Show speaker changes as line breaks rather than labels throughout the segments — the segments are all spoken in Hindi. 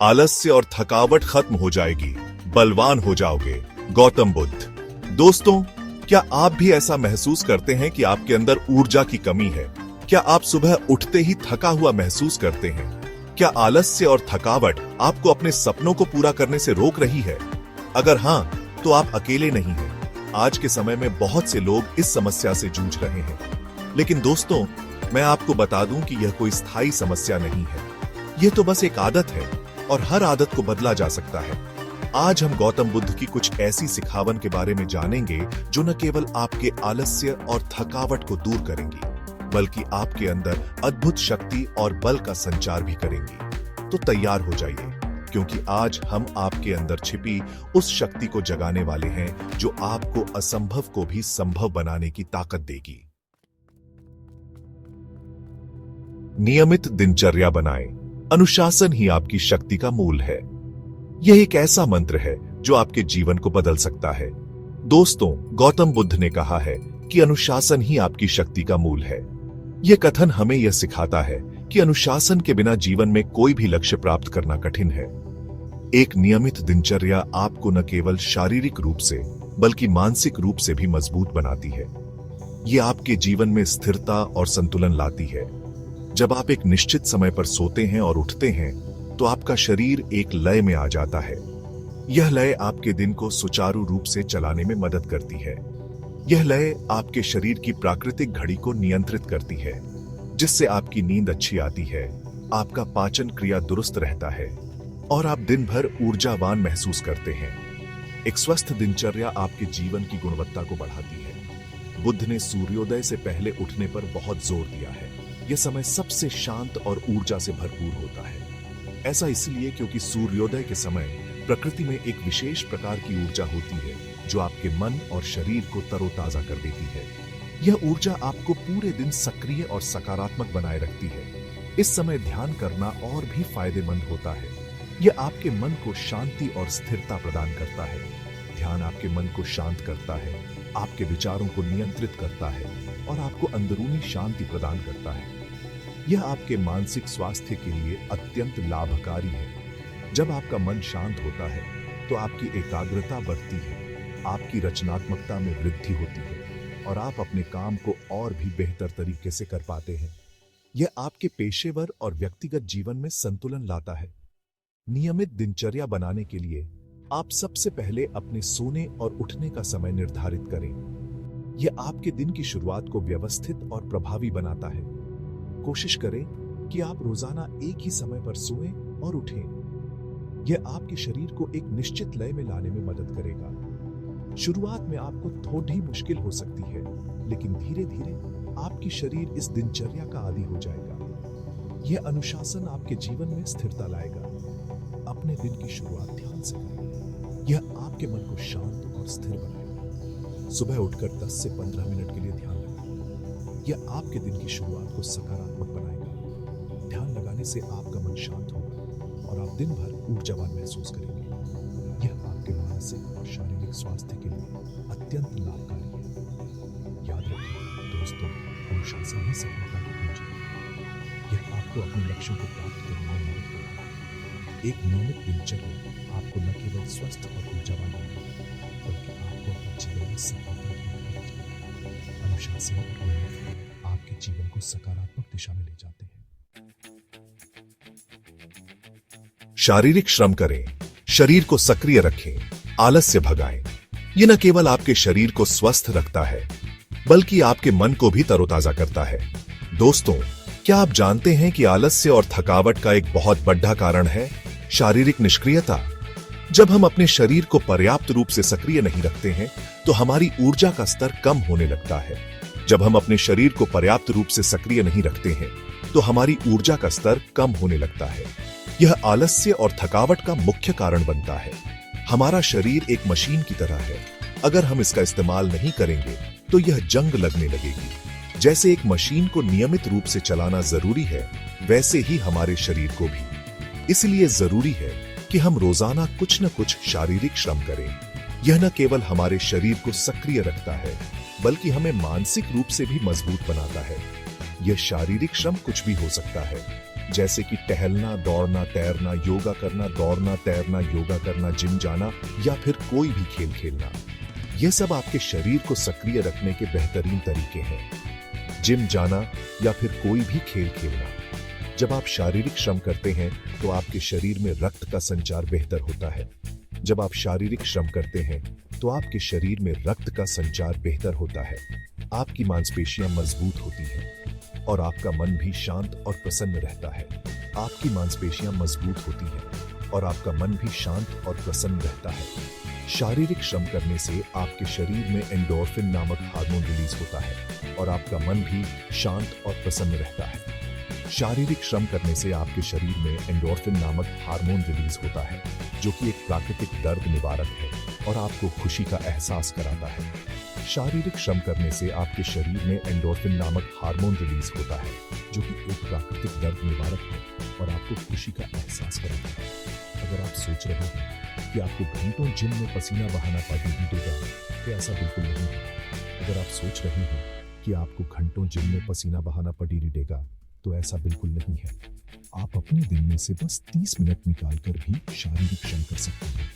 आलस्य और थकावट खत्म हो जाएगी, बलवान हो जाओगे। गौतम बुद्ध। दोस्तों, क्या आप भी ऐसा महसूस करते हैं कि आपके अंदर ऊर्जा की कमी है? क्या आप सुबह उठते ही थका हुआ महसूस करते हैं? क्या आलस्य और थकावट आपको अपने सपनों को पूरा करने से रोक रही है? अगर हां, तो आप अकेले नहीं हैं। आज के समय में बहुत से लोग इस समस्या से जूझ रहे हैं। लेकिन दोस्तों, मैं आपको बता दूं कि यह कोई स्थायी समस्या नहीं है। यह तो बस एक आदत है और हर आदत को बदला जा सकता है। आज हम गौतम बुद्ध की कुछ ऐसी सिखावन के बारे में जानेंगे जो न केवल आपके आलस्य और थकावट को दूर करेंगी, बल्कि आपके अंदर अद्भुत शक्ति और बल का संचार भी करेंगी। तो तैयार हो जाइए, क्योंकि आज हम आपके अंदर छिपी उस शक्ति को जगाने वाले हैं जो आपको असंभव को भी संभव बनाने की ताकत देगी। नियमित दिनचर्या बनाएं। अनुशासन ही आपकी शक्ति का मूल है। यह एक ऐसा मंत्र है जो आपके जीवन को बदल सकता है। दोस्तों, गौतम बुद्ध ने कहा है कि अनुशासन ही आपकी शक्ति का मूल है। यह कथन हमें यह सिखाता है कि अनुशासन के बिना जीवन में कोई भी लक्ष्य प्राप्त करना कठिन है। एक नियमित दिनचर्या आपको न केवल शारीरिक रूप से बल्कि मानसिक रूप से भी मजबूत बनाती है। यह आपके जीवन में स्थिरता और संतुलन लाती है। जब आप एक निश्चित समय पर सोते हैं और उठते हैं, तो आपका शरीर एक लय में आ जाता है। यह लय आपके दिन को सुचारू रूप से चलाने में मदद करती है। यह लय आपके शरीर की प्राकृतिक घड़ी को नियंत्रित करती है, जिससे आपकी नींद अच्छी आती है, आपका पाचन क्रिया दुरुस्त रहता है और आप दिन भर ऊर्जावान महसूस करते हैं। एक स्वस्थ दिनचर्या आपके जीवन की गुणवत्ता को बढ़ाती है। बुद्ध ने सूर्योदय से पहले उठने पर बहुत जोर दिया है। यह समय सबसे शांत और ऊर्जा से भरपूर होता है। ऐसा इसलिए क्योंकि सूर्योदय के समय प्रकृति में एक विशेष प्रकार की ऊर्जा होती है जो आपके मन और शरीर को तरोताजा कर देती है। यह ऊर्जा आपको पूरे दिन सक्रिय और सकारात्मक बनाए रखती है। इस समय ध्यान करना और भी फायदेमंद होता है। यह आपके मन को शांति और स्थिरता प्रदान करता है। ध्यान आपके मन को शांत करता है, आपके विचारों को नियंत्रित करता है और आपको अंदरूनी शांति प्रदान करता है। यह आपके मानसिक स्वास्थ्य के लिए अत्यंत लाभकारी है। जब आपका मन शांत होता है, तो आपकी एकाग्रता बढ़ती है, आपकी रचनात्मकता में वृद्धि होती है और आप अपने काम को और भी बेहतर तरीके से कर पाते हैं। यह आपके पेशेवर और व्यक्तिगत जीवन में संतुलन लाता है। नियमित दिनचर्या बनाने के लिए आप सबसे पहले अपने सोने और उठने का समय निर्धारित करें। यह आपके दिन की शुरुआत को व्यवस्थित और प्रभावी बनाता है। कोशिश करें कि आप रोजाना एक ही समय पर सोएं और उठें। यह आपके शरीर को एक निश्चित लय में लाने में मदद करेगा। शुरुआत में आपको थोड़ी मुश्किल हो सकती है, लेकिन धीरे धीरे आपकी शरीर इस दिनचर्या का आदी हो जाएगा। यह अनुशासन आपके जीवन में स्थिरता लाएगा। अपने दिन की शुरुआत ध्यान से करें। यह आपके मन को शांत और स्थिर बनाएगा। सुबह उठकर 10 से 15 मिनट के लिए ध्यान लगाएं। यह आपके दिन की शुरुआत को सकारात्मक बनाएगा। ध्यान लगाने से आपका मन शांत होगा और आप दिन भर ऊर्जावान महसूस करेंगे। यह आपके मानसिक और शारीरिक स्वास्थ्य के लिए अत्यंत लाभकारी है। याद रखें दोस्तों, अनुशासन ही सफलता की कुंजी है। यह आपको अपने लक्ष्यों को प्राप्त करने में मदद करेगा। एक नियमित दिनचर्या आपको न केवल स्वस्थ और ऊर्जावान बनाएगी, बल्कि आपको अपने जीवन में सफलता की ओर ले जाएगी। अनुशासन और मेहनत आपके जीवन को सकारात्मक दिशा में ले जाते हैं। शारीरिक श्रम करें, शरीर को सक्रिय रखें, आलस्य भगाएं। यह न केवल आपके शरीर को स्वस्थ रखता है, बल्कि आपके मन को भी तरोताजा करता है। दोस्तों, क्या आप जानते हैं कि आलस्य और थकावट का एक बहुत बड़ा कारण है शारीरिक निष्क्रियता? जब हम अपने शरीर को पर्याप्त रूप से सक्रिय नहीं रखते हैं, तो हमारी ऊर्जा का स्तर कम होने लगता है। जब हम अपने शरीर को पर्याप्त रूप से सक्रिय नहीं रखते हैं, तो हमारी ऊर्जा का स्तर कम होने लगता है। यह आलस्य और थकावट का मुख्य कारण बनता है। हमारा शरीर एक मशीन की तरह है। अगर हम इसका इस्तेमाल नहीं करेंगे, तो यह जंग लगने लगेगी। जैसे एक मशीन को नियमित रूप से चलाना जरूरी है, वैसे ही हमारे शरीर को भी। इसलिए जरूरी है कि हम रोजाना कुछ न कुछ शारीरिक श्रम करें। यह न केवल हमारे शरीर को सक्रिय रखता है, बल्कि हमें मानसिक रूप से भी मजबूत बनाता है। यह शारीरिक श्रम कुछ भी हो सकता है, जैसे कि टहलना, दौड़ना, तैरना, योगा करना, दौड़ना, तैरना, योगा करना, जिम जाना या फिर कोई भी खेल खेलना। यह सब आपके शरीर को सक्रिय रखने के बेहतरीन तरीके हैं। जिम जाना या फिर कोई भी खेल खेलना। जब आप शारीरिक श्रम करते हैं तो आपके शरीर में रक्त का संचार बेहतर होता है। जब आप शारीरिक श्रम करते हैं तो आपके शरीर में रक्त का संचार बेहतर होता है, आपकी मांसपेशियां मजबूत होती हैं और आपका मन भी शांत और प्रसन्न रहता है। आपकी मांसपेशियां मजबूत होती हैं और आपका मन भी शांत और प्रसन्न रहता है। शारीरिक श्रम करने से आपके शरीर में एंडोर्फिन नामक हार्मोन रिलीज होता है और आपका मन भी शांत और प्रसन्न रहता है। शारीरिक श्रम करने से आपके शरीर में एंडोर्फिन नामक हार्मोन रिलीज होता है, जो कि एक प्राकृतिक दर्द निवारक है और आपको खुशी का एहसास कराता है। शारीरिक श्रम करने से आपके शरीर में एंडोर्फिन नामक हार्मोन रिलीज होता है, जो कि एक प्राकृतिक दर्द निवारक है और आपको खुशी का एहसास कराता है। अगर आप सोच रहे हैं कि आपको घंटों जिम में पसीना बहाना पार्टी देगा, तो ऐसा बिल्कुल नहीं है। अगर आप सोच रहे हैं कि आपको घंटों जिम में पसीना बहाना पड़ी देगा, तो ऐसा बिल्कुल नहीं है। आप अपने दिन में से बस 30 मिनट निकालकर भी शारीरिक श्रम कर सकते हैं।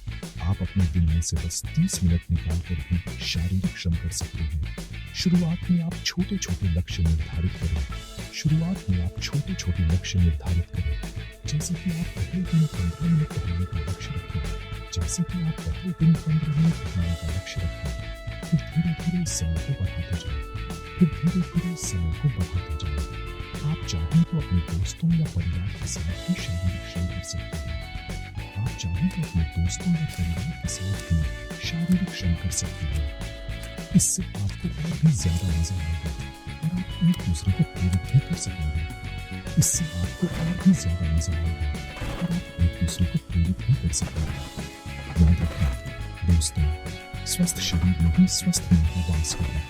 आप अपने दिन में से बस 30 मिनट निकालकर भी शारीरिक श्रम कर सकते हैं। शुरुआत में आप छोटे छोटे लक्ष्य निर्धारित करें। शुरुआत में आप छोटे छोटे लक्ष्य निर्धारित करें, जैसे कि आप पहले दिन 15 मिनट टहलने का लक्ष्य रखें। जैसे कि आप पहले दिन 15 मिनट टहलने का लक्ष्य रखें। फिर धीरे धीरे समय को बढ़ाते जाएं। फिर धीरे धीरे समय को बढ़ाते जाएं। आप चाहें तो अपने दोस्तों या परिवार के साथ भी शारीरिक श्रम कर सकते हैं। आप चाहें तो अपने दोस्तों या परिवार के साथ भी शारीरिक श्रम कर सकते हैं। इससे आपको और भी ज्यादा मजा आएगा और आप एक दूसरे को प्रेरित भी कर सकेंगे। इससे आपको और भी ज्यादा मजा आएगा और आप एक दूसरे को प्रेरित भी कर सकेंगे। याद रखें दोस्तों, स्वस्थ शरीर में ही स्वस्थ मन का वास होता है।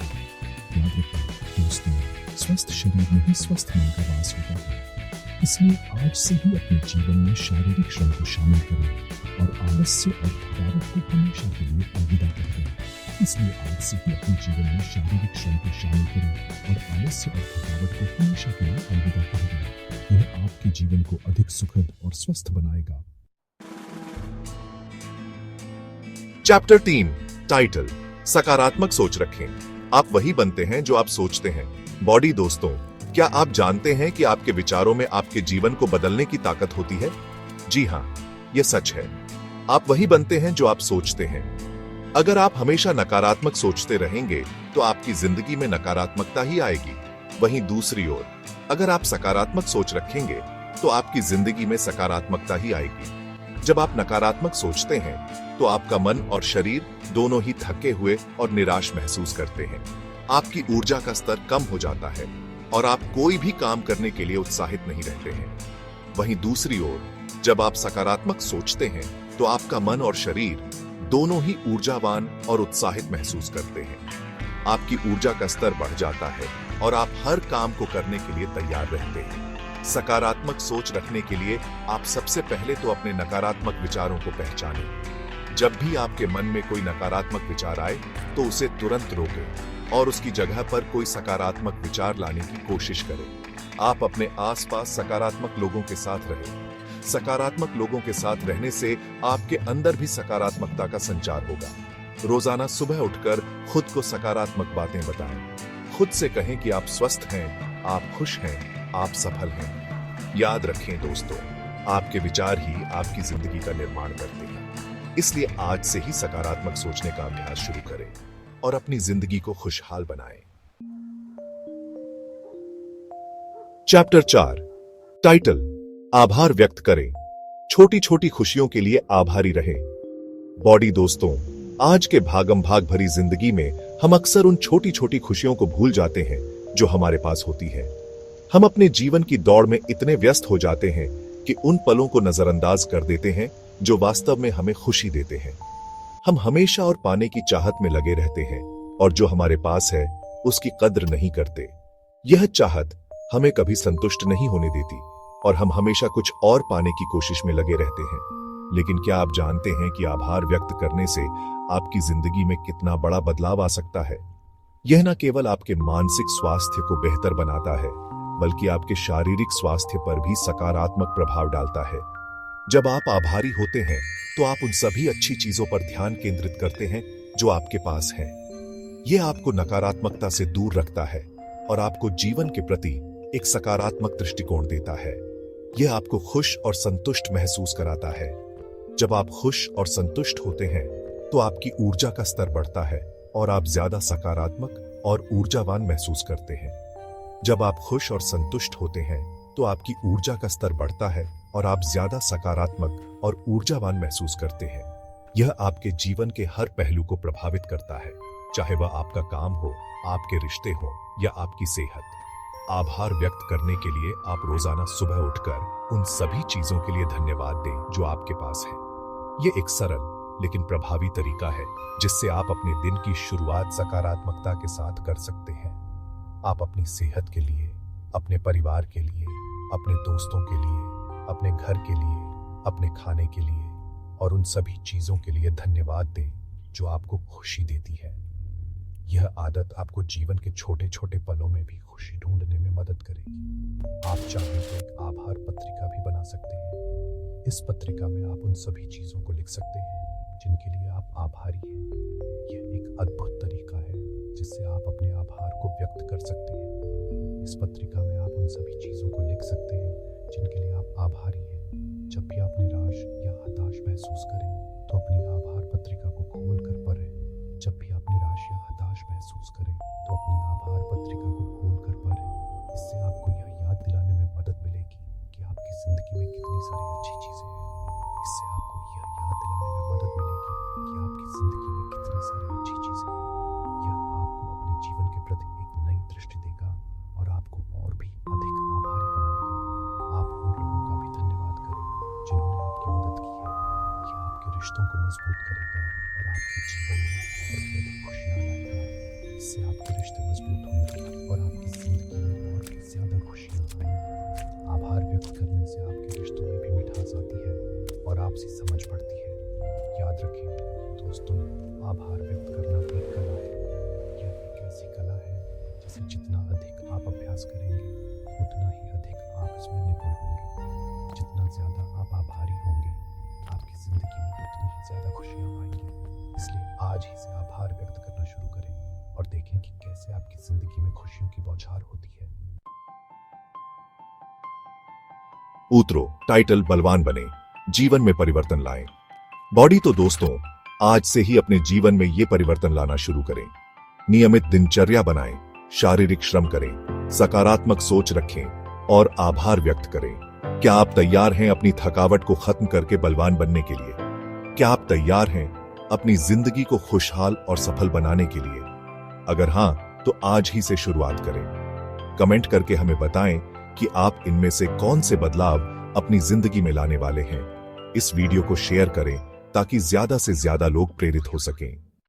याद रखें दोस्तों, स्वस्थ शरीर में ही स्वस्थ मन का वास होता है। इसलिए आज से ही अपने जीवन में शारीरिक श्रम को शामिल करें और आलस्य और थकावट को हमेशा के लिए अलविदा कर दें। इसलिए आज से ही अपने जीवन में शारीरिक श्रम को शामिल करें और आलस्य और थकावट को हमेशा के लिए अलविदा कर दें। यह आपके जीवन को अधिक सुखद और स्वस्थ बनाएगा। चैप्टर 3 टाइटल, सकारात्मक सोच रखें। आप वही बनते हैं जो आप सोचते हैं। बॉडी दोस्तों, क्या आप जानते हैं कि आपके विचारों में आपके जीवन को बदलने की ताकत होती है? जी हाँ, यह सच है। आप वही बनते हैं जो आप सोचते हैं। अगर आप हमेशा नकारात्मक सोचते रहेंगे तो आपकी जिंदगी में नकारात्मकता ही आएगी। वहीं दूसरी ओर, अगर आप सकारात्मक सोच रखेंगे तो आपकी जिंदगी में सकारात्मकता ही आएगी। जब आप नकारात्मक सोचते हैं तो आपका मन और शरीर दोनों ही थके हुए और निराश महसूस करते हैं। आपकी ऊर्जा का स्तर कम हो जाता है और आप कोई भी काम करने के लिए उत्साहित नहीं रहते हैं। वहीं दूसरी ओर, जब आप सकारात्मक सोचते हैं तो आपका मन और शरीर दोनों ही ऊर्जावान और उत्साहित महसूस करते हैं। आपकी ऊर्जा का स्तर बढ़ जाता है और आप हर काम को करने के लिए तैयार रहते हैं। सकारात्मक सोच रखने के लिए आप सबसे पहले तो अपने नकारात्मक विचारों को पहचानें। जब भी आपके मन में कोई नकारात्मक विचार आए तो उसे तुरंत रोकें और उसकी जगह पर कोई सकारात्मक विचार लाने की कोशिश करें। आप अपने आसपास सकारात्मक लोगों के साथ रहें। सकारात्मक लोगों के साथ रहने से आपके अंदर भी सकारात्मकता का संचार होगा। रोजाना सुबह उठकर खुद को सकारात्मक बातें बताएं। खुद से कहें कि आप स्वस्थ हैं, आप खुश हैं, आप सफल हैं। याद रखें दोस्तों, आपके विचार ही आपकी जिंदगी का निर्माण करते हैं। इसलिए आज से ही सकारात्मक सोचने का अभ्यास शुरू करें और अपनी जिंदगी को खुशहाल बनाएं। चैप्टर 4 टाइटल, आभार व्यक्त करें। छोटी छोटी खुशियों के लिए आभारी रहें। बॉडी दोस्तों, आज के भागम भाग भरी जिंदगी में हम अक्सर उन छोटी छोटी खुशियों को भूल जाते हैं जो हमारे पास होती है। हम अपने जीवन की दौड़ में इतने व्यस्त हो जाते हैं कि उन पलों को नजरअंदाज कर देते हैं जो वास्तव में हमें खुशी देते हैं। हम हमेशा और पाने की चाहत में लगे रहते हैं और जो हमारे पास है उसकी कद्र नहीं करते। यह चाहत हमें कभी संतुष्ट नहीं होने देती और हम हमेशा कुछ और पाने की कोशिश में लगे रहते हैं। लेकिन क्या आप जानते हैं कि आभार व्यक्त करने से आपकी जिंदगी में कितना बड़ा बदलाव आ सकता है? यह न केवल आपके मानसिक स्वास्थ्य को बेहतर बनाता है, बल्कि आपके शारीरिक स्वास्थ्य पर भी सकारात्मक प्रभाव डालता है। जब आप आभारी होते हैं तो आप उन सभी अच्छी चीजों पर ध्यान केंद्रित करते हैं जो आपके पास हैं। यह आपको नकारात्मकता से दूर रखता है और आपको जीवन के प्रति एक सकारात्मक दृष्टिकोण देता है। यह आपको खुश और संतुष्ट महसूस कराता है। जब आप खुश और संतुष्ट होते हैं तो आपकी ऊर्जा का स्तर बढ़ता है और आप ज्यादा सकारात्मक और ऊर्जावान महसूस करते हैं। जब आप खुश और संतुष्ट होते हैं तो आपकी ऊर्जा का स्तर बढ़ता है और आप ज्यादा सकारात्मक और ऊर्जावान महसूस करते हैं। यह आपके जीवन के हर पहलू को प्रभावित करता है, चाहे वह आपका काम हो, आपके रिश्ते हो या आपकी सेहत। आभार व्यक्त करने के लिए आप रोजाना सुबह उठकर उन सभी चीजों के लिए धन्यवाद दें जो आपके पास है। यह एक सरल लेकिन प्रभावी तरीका है जिससे आप अपने दिन की शुरुआत सकारात्मकता के साथ कर सकते हैं। आप अपनी सेहत के लिए, अपने परिवार के लिए, अपने दोस्तों के लिए, अपने घर के लिए, अपने खाने के लिए और उन सभी चीजों के लिए धन्यवाद दें जो आपको खुशी देती है। यह आदत आपको जीवन के छोटे छोटे पलों में भी खुशी ढूंढने में मदद करेगी। आप चाहें तो एक आभार पत्रिका भी बना सकते हैं। इस पत्रिका में आप उन सभी चीजों को लिख सकते हैं जिनके लिए आप आभारी हैं। यह एक अद्भुत तरीका है जिससे आप अपने आभार को व्यक्त कर सकते हैं। इस पत्रिका में आप उन सभी चीजों को लिख सकते हैं जिनके लिए आप आभारी हैं। जब भी आप निराश या हताश महसूस करें तो अपनी आभार पत्रिका को खोलकर पढ़ें। जब भी आप निराश या हताश महसूस करें तो अपनी आभार पत्रिका को खोलकर पढ़ें। इससे आपको यह याद दिलाने में मदद मिलेगी कि आपकी जिंदगी में कितनी सारी अच्छी चीजें हैं। इससे आपको यह याद दिलाने में मदद मिलेगी कि आपकी जिंदगी में कितनी सारी अच्छी चीजें हैं। यह आपको अपने जीवन के प्रति एक नई दृष्टि देगा और आपको और भी अधिक आभारी बनाएगा। आप उन लोगों का भी धन्यवाद करें जिन्होंने आपकी मदद की है। यह आपके रिश्तों को मजबूत करेगा और आपके जीवन में और भी अधिक खुशियां लाएगा। इससे आपके रिश्ते मजबूत होंगे और आपकी जिंदगी में और भी ज्यादा खुशियां आएंगी। आभार व्यक्त करने से आपके रिश्तों में भी मिठास आती है और आपसी समझ बढ़ती है। याद रखें दोस्तों, आभार व्यक्त करना एक कला है। यह एक ऐसी कला है जिसे जितना अधिक आप अभ्यास करेंगे उतना ही अधिक आप इसमें निपुण होंगे। जितना ज्यादा आप आभारी होंगे आपकी जिंदगी में उतनी ही ज्यादा खुशियां आएंगी। इसलिए आज ही से आभार व्यक्त करना शुरू करें और देखें कि कैसे आपकी जिंदगी में खुशियों की बौछार होती है। उतरो, टाइटल बलवान बने, जीवन में परिवर्तन लाएं। बॉडी तो दोस्तों आज से ही अपने जीवन में ये परिवर्तन लाना शुरू करें। नियमित दिनचर्या बनाएं, शारीरिक श्रम करें, सकारात्मक सोच रखें और आभार व्यक्त करें। क्या आप तैयार हैं अपनी थकावट को खत्म करके बलवान बनने के लिए? क्या आप तैयार हैं अपनी जिंदगी को खुशहाल और सफल बनाने के लिए? अगर हां, तो आज ही से शुरुआत करें। कमेंट करके हमें बताएं कि आप इनमें से कौन से बदलाव अपनी जिंदगी में लाने वाले हैं। इस वीडियो को शेयर करें ताकि ज्यादा से ज्यादा लोग प्रेरित हो सकें।